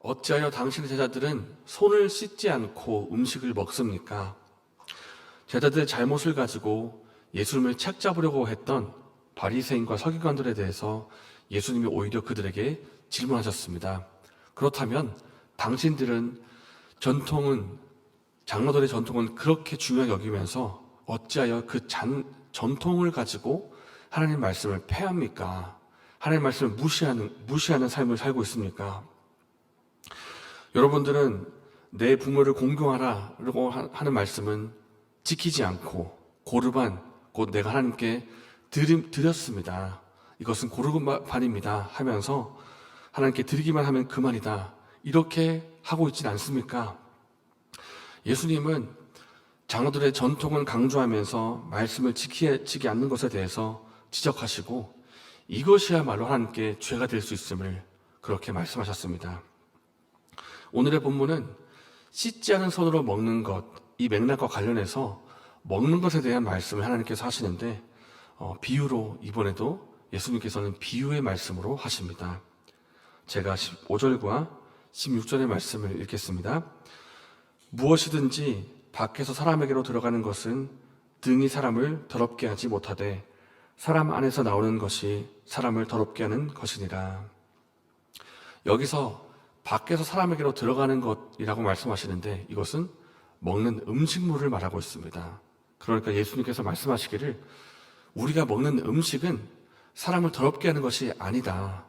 어찌하여 당신의 제자들은 손을 씻지 않고 음식을 먹습니까? 제자들의 잘못을 가지고 예수님을 책잡으려고 했던 바리새인과 서기관들에 대해서 예수님이 오히려 그들에게 질문하셨습니다. 그렇다면 당신들은 장로들의 전통은 그렇게 중요하게 여기면서 어찌하여 그 전통을 가지고 하나님 말씀을 폐합니까? 하나님 말씀을 무시하는 삶을 살고 있습니까? 여러분들은 내 부모를 공경하라고 하는 말씀은 지키지 않고 고르반, 곧 내가 하나님께 드렸습니다. 이것은 고르반입니다 하면서 하나님께 드리기만 하면 그만이다. 이렇게 하고 있지는 않습니까? 예수님은 장로들의 전통을 강조하면서 말씀을 지키지 않는 것에 대해서 지적하시고 이것이야말로 하나님께 죄가 될 수 있음을 그렇게 말씀하셨습니다. 오늘의 본문은 씻지 않은 손으로 먹는 것, 이 맥락과 관련해서 먹는 것에 대한 말씀을 하나님께서 하시는데 비유로 이번에도 예수님께서는 비유의 말씀으로 하십니다. 제가 15절과 16절의 말씀을 읽겠습니다. 무엇이든지 밖에서 사람에게로 들어가는 것은 등이 사람을 더럽게 하지 못하되 사람 안에서 나오는 것이 사람을 더럽게 하는 것이니라. 여기서 밖에서 사람에게로 들어가는 것이라고 말씀하시는데 이것은 먹는 음식물을 말하고 있습니다. 그러니까 예수님께서 말씀하시기를 우리가 먹는 음식은 사람을 더럽게 하는 것이 아니다.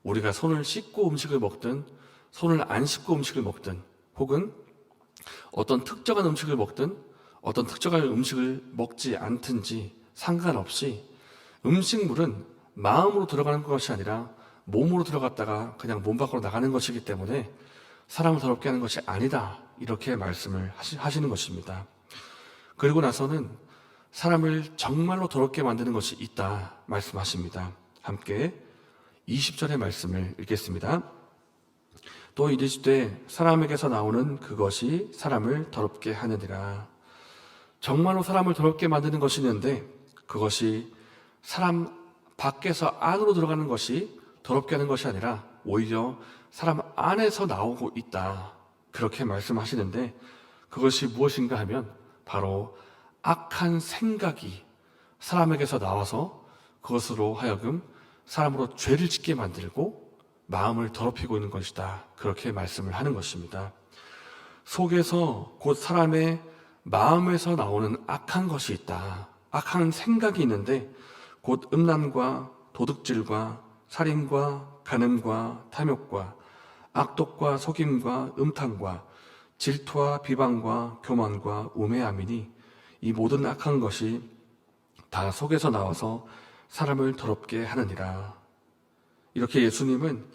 우리가 손을 씻고 음식을 먹든 손을 안 씻고 음식을 먹든 혹은 어떤 특정한 음식을 먹든 어떤 특정한 음식을 먹지 않든지 상관없이 음식물은 마음으로 들어가는 것이 아니라 몸으로 들어갔다가 그냥 몸 밖으로 나가는 것이기 때문에 사람을 더럽게 하는 것이 아니다. 이렇게 말씀을 하시는 것입니다. 그리고 나서는 사람을 정말로 더럽게 만드는 것이 있다 말씀하십니다. 함께 20절의 말씀을 읽겠습니다. 또 이르시되 사람에게서 나오는 그것이 사람을 더럽게 하느니라. 정말로 사람을 더럽게 만드는 것이 있는데 그것이 사람 밖에서 안으로 들어가는 것이 더럽게 하는 것이 아니라 오히려 사람 안에서 나오고 있다. 그렇게 말씀하시는데 그것이 무엇인가 하면 바로 악한 생각이 사람에게서 나와서 그것으로 하여금 사람으로 죄를 짓게 만들고 마음을 더럽히고 있는 것이다. 그렇게 말씀을 하는 것입니다. 속에서 곧 사람의 마음에서 나오는 악한 것이 있다. 악한 생각이 있는데 곧 음란과 도둑질과 살인과 간음과 탐욕과 악독과 속임과 음탕과 질투와 비방과 교만과 우매함이니 이 모든 악한 것이 다 속에서 나와서 사람을 더럽게 하느니라. 이렇게 예수님은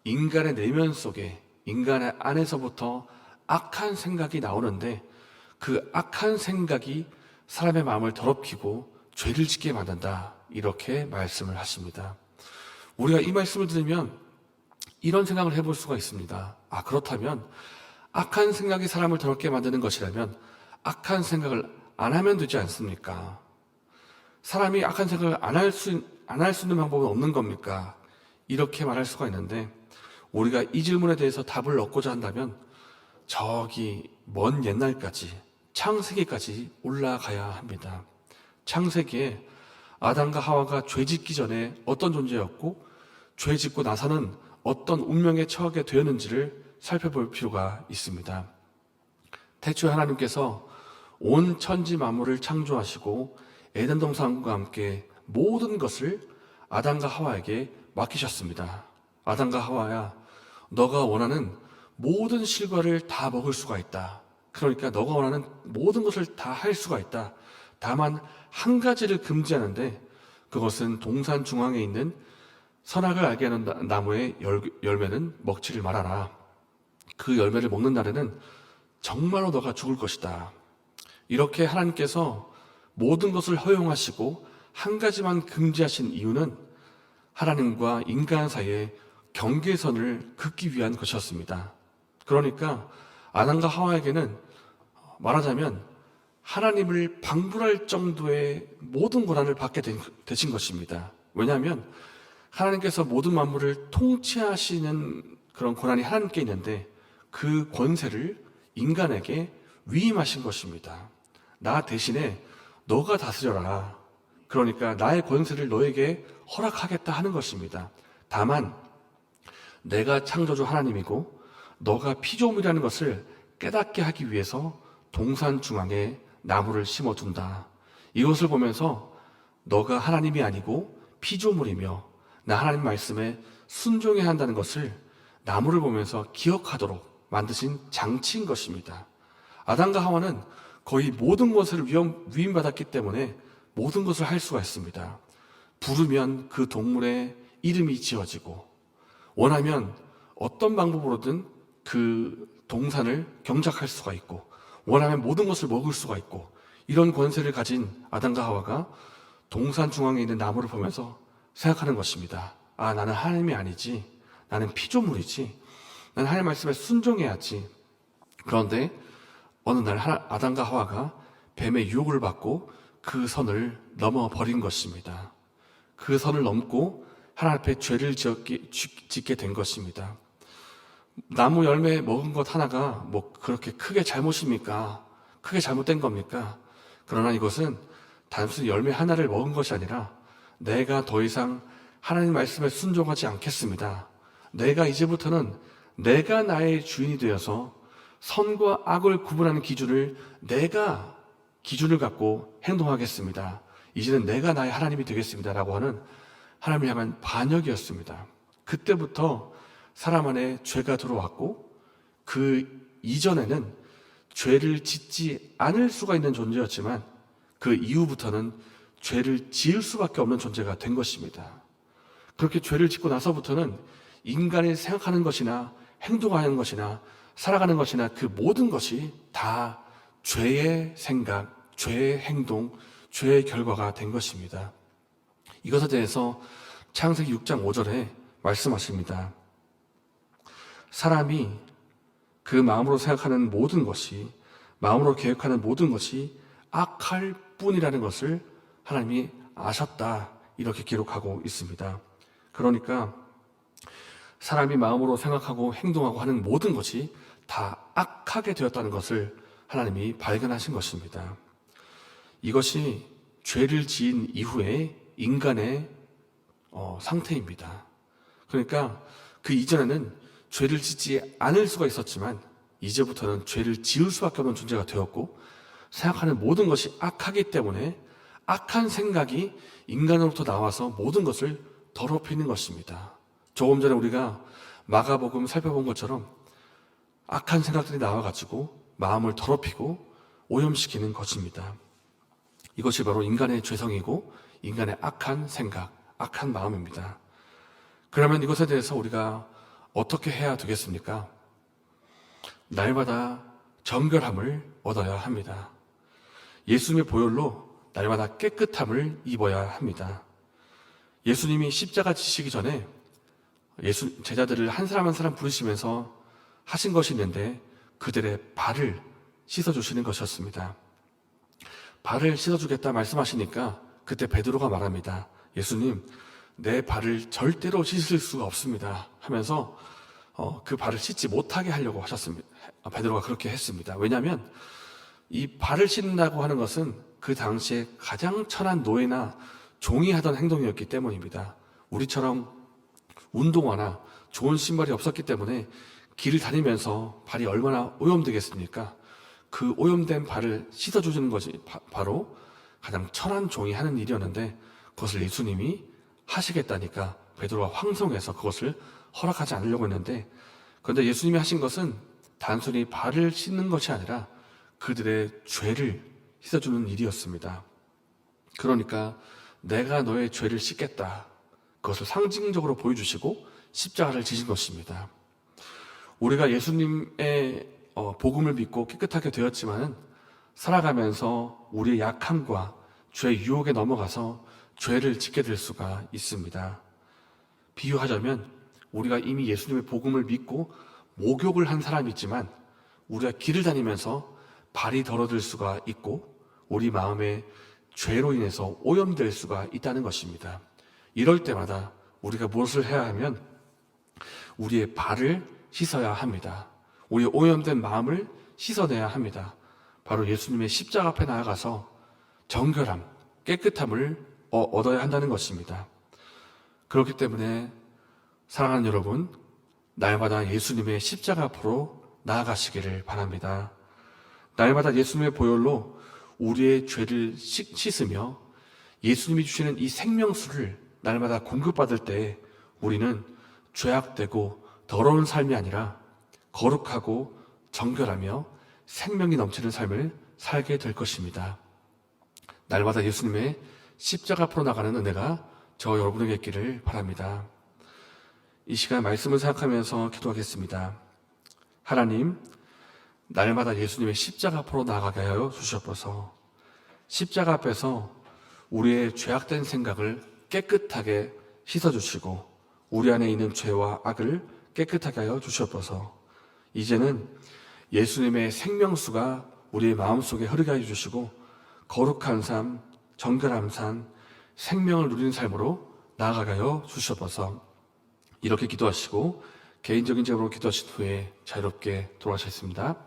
인간의 내면 속에 인간의 안에서부터 악한 생각이 나오는데 그 악한 생각이 사람의 마음을 더럽히고 죄를 짓게 만든다. 이렇게 말씀을 하십니다. 우리가 이 말씀을 들으면 이런 생각을 해볼 수가 있습니다. 그렇다면 악한 생각이 사람을 더럽게 만드는 것이라면 악한 생각을 안 하면 되지 않습니까? 사람이 악한 생각을 안 할 수 있는 방법은 없는 겁니까? 이렇게 말할 수가 있는데 우리가 이 질문에 대해서 답을 얻고자 한다면 저기 먼 옛날까지 창세기까지 올라가야 합니다. 창세기에 아담과 하와가 죄 짓기 전에 어떤 존재였고 죄 짓고 나서는 어떤 운명에 처하게 되었는지를 살펴볼 필요가 있습니다. 태초에 하나님께서 온 천지 만물을 창조하시고 에덴 동산과 함께 모든 것을 아담과 하와에게 맡기셨습니다. 아담과 하와야, 너가 원하는 모든 실과를 다 먹을 수가 있다. 그러니까 너가 원하는 모든 것을 다 할 수가 있다. 다만 한 가지를 금지하는데 그것은 동산 중앙에 있는 선악을 알게 하는 나무의 열매는 먹지를 말아라. 그 열매를 먹는 날에는 정말로 너가 죽을 것이다. 이렇게 하나님께서 모든 것을 허용하시고 한 가지만 금지하신 이유는 하나님과 인간 사이의 경계선을 긋기 위한 것이었습니다. 그러니까 아담과 하와에게는 말하자면 하나님을 방불할 정도의 모든 권한을 받게 되신 것입니다. 왜냐하면 하나님께서 모든 만물을 통치하시는 그런 권한이 하나님께 있는데 그 권세를 인간에게 위임하신 것입니다. 나 대신에 너가 다스려라. 그러니까 나의 권세를 너에게 허락하겠다 하는 것입니다. 다만 내가 창조주 하나님이고 너가 피조물이라는 것을 깨닫게 하기 위해서 동산 중앙에 나무를 심어둔다. 이것을 보면서 너가 하나님이 아니고 피조물이며 나 하나님 말씀에 순종해야 한다는 것을 나무를 보면서 기억하도록 만드신 장치인 것입니다. 아담과 하와는 거의 모든 것을 위임받았기 때문에 모든 것을 할 수가 있습니다. 부르면 그 동물의 이름이 지어지고 원하면 어떤 방법으로든 그 동산을 경작할 수가 있고 원하면 모든 것을 먹을 수가 있고 이런 권세를 가진 아담과 하와가 동산 중앙에 있는 나무를 보면서 생각하는 것입니다. 아, 나는 하나님이 아니지. 나는 피조물이지. 나는 하나님 말씀에 순종해야지. 그런데 어느 날 아담과 하와가 뱀의 유혹을 받고 그 선을 넘어버린 것입니다. 그 선을 넘고 하나님 앞에 죄를 짓게 된 것입니다. 나무 열매 먹은 것 하나가 뭐 그렇게 크게 잘못입니까? 크게 잘못된 겁니까? 그러나 이것은 단순히 열매 하나를 먹은 것이 아니라 내가 더 이상 하나님 말씀에 순종하지 않겠습니다. 내가 이제부터는 내가 나의 주인이 되어서 선과 악을 구분하는 기준을 기준을 갖고 행동하겠습니다. 이제는 내가 나의 하나님이 되겠습니다. 라고 하는 하나님을 향한 반역이었습니다. 그때부터 사람 안에 죄가 들어왔고 그 이전에는 죄를 짓지 않을 수가 있는 존재였지만 그 이후부터는 죄를 지을 수밖에 없는 존재가 된 것입니다. 그렇게 죄를 짓고 나서부터는 인간이 생각하는 것이나 행동하는 것이나 살아가는 것이나 그 모든 것이 다 죄의 생각, 죄의 행동, 죄의 결과가 된 것입니다. 이것에 대해서 창세기 6장 5절에 말씀하십니다. 사람이 그 마음으로 생각하는 모든 것이, 마음으로 계획하는 모든 것이 악할 뿐이라는 것을 하나님이 아셨다. 이렇게 기록하고 있습니다. 그러니까 사람이 마음으로 생각하고 행동하고 하는 모든 것이 다 악하게 되었다는 것을 하나님이 발견하신 것입니다. 이것이 죄를 지은 이후의 인간의 상태입니다. 그러니까 그 이전에는 죄를 짓지 않을 수가 있었지만 이제부터는 죄를 지을 수밖에 없는 존재가 되었고 생각하는 모든 것이 악하기 때문에 악한 생각이 인간으로부터 나와서 모든 것을 더럽히는 것입니다. 조금 전에 우리가 마가복음 살펴본 것처럼 악한 생각들이 나와가지고 마음을 더럽히고 오염시키는 것입니다. 이것이 바로 인간의 죄성이고 인간의 악한 생각, 악한 마음입니다. 그러면 이것에 대해서 우리가 어떻게 해야 되겠습니까? 날마다 정결함을 얻어야 합니다. 예수님의 보혈로 날마다 깨끗함을 입어야 합니다. 예수님이 십자가 지시기 전에 제자들을 한 사람 한 사람 부르시면서 하신 것이 있는데 그들의 발을 씻어주시는 것이었습니다. 발을 씻어주겠다 말씀하시니까 그때 베드로가 말합니다. 예수님, 내 발을 절대로 씻을 수가 없습니다. 하면서 그 발을 씻지 못하게 하려고 하셨습니다. 베드로가 그렇게 했습니다. 왜냐하면 이 발을 씻는다고 하는 것은 그 당시에 가장 천한 노예나 종이 하던 행동이었기 때문입니다. 우리처럼 운동화나 좋은 신발이 없었기 때문에 길을 다니면서 발이 얼마나 오염되겠습니까? 그 오염된 발을 씻어주시는 것이 바로 가장 천한 종이 하는 일이었는데 그것을 예수님이 하시겠다니까 베드로가 황송해서 그것을 허락하지 않으려고 했는데 그런데 예수님이 하신 것은 단순히 발을 씻는 것이 아니라 그들의 죄를 씻어주는 일이었습니다. 그러니까 내가 너의 죄를 씻겠다. 그것을 상징적으로 보여주시고 십자가를 지신 것입니다. 우리가 예수님의 복음을 믿고 깨끗하게 되었지만 살아가면서 우리의 약함과 죄의 유혹에 넘어가서 죄를 짓게 될 수가 있습니다. 비유하자면 우리가 이미 예수님의 복음을 믿고 목욕을 한 사람이 있지만 우리가 길을 다니면서 발이 더러질 수가 있고 우리 마음에 죄로 인해서 오염될 수가 있다는 것입니다. 이럴 때마다 우리가 무엇을 해야 하면 우리의 발을 씻어야 합니다. 우리의 오염된 마음을 씻어내야 합니다. 바로 예수님의 십자가 앞에 나아가서 정결함, 깨끗함을 얻어야 한다는 것입니다. 그렇기 때문에 사랑하는 여러분, 날마다 예수님의 십자가 앞으로 나아가시기를 바랍니다. 날마다 예수님의 보혈로 우리의 죄를 씻으며 예수님이 주시는 이 생명수를 날마다 공급받을 때 우리는 죄악되고 더러운 삶이 아니라 거룩하고 정결하며 생명이 넘치는 삶을 살게 될 것입니다. 날마다 예수님의 십자가 앞으로 나가는 은혜가 저 여러분에게 있기를 바랍니다. 이 시간 말씀을 생각하면서 기도하겠습니다. 하나님, 날마다 예수님의 십자가 앞으로 나가게 하여 주시옵소서. 십자가 앞에서 우리의 죄악된 생각을 깨끗하게 씻어주시고 우리 안에 있는 죄와 악을 깨끗하게 하여 주시옵소서. 이제는 예수님의 생명수가 우리의 마음속에 흐르게 하여 주시고 거룩한 삶, 정결한 삶, 생명을 누리는 삶으로 나아가게 하여 주시옵소서. 이렇게 기도하시고 개인적인 제목으로 기도하신 후에 자유롭게 돌아가셨습니다.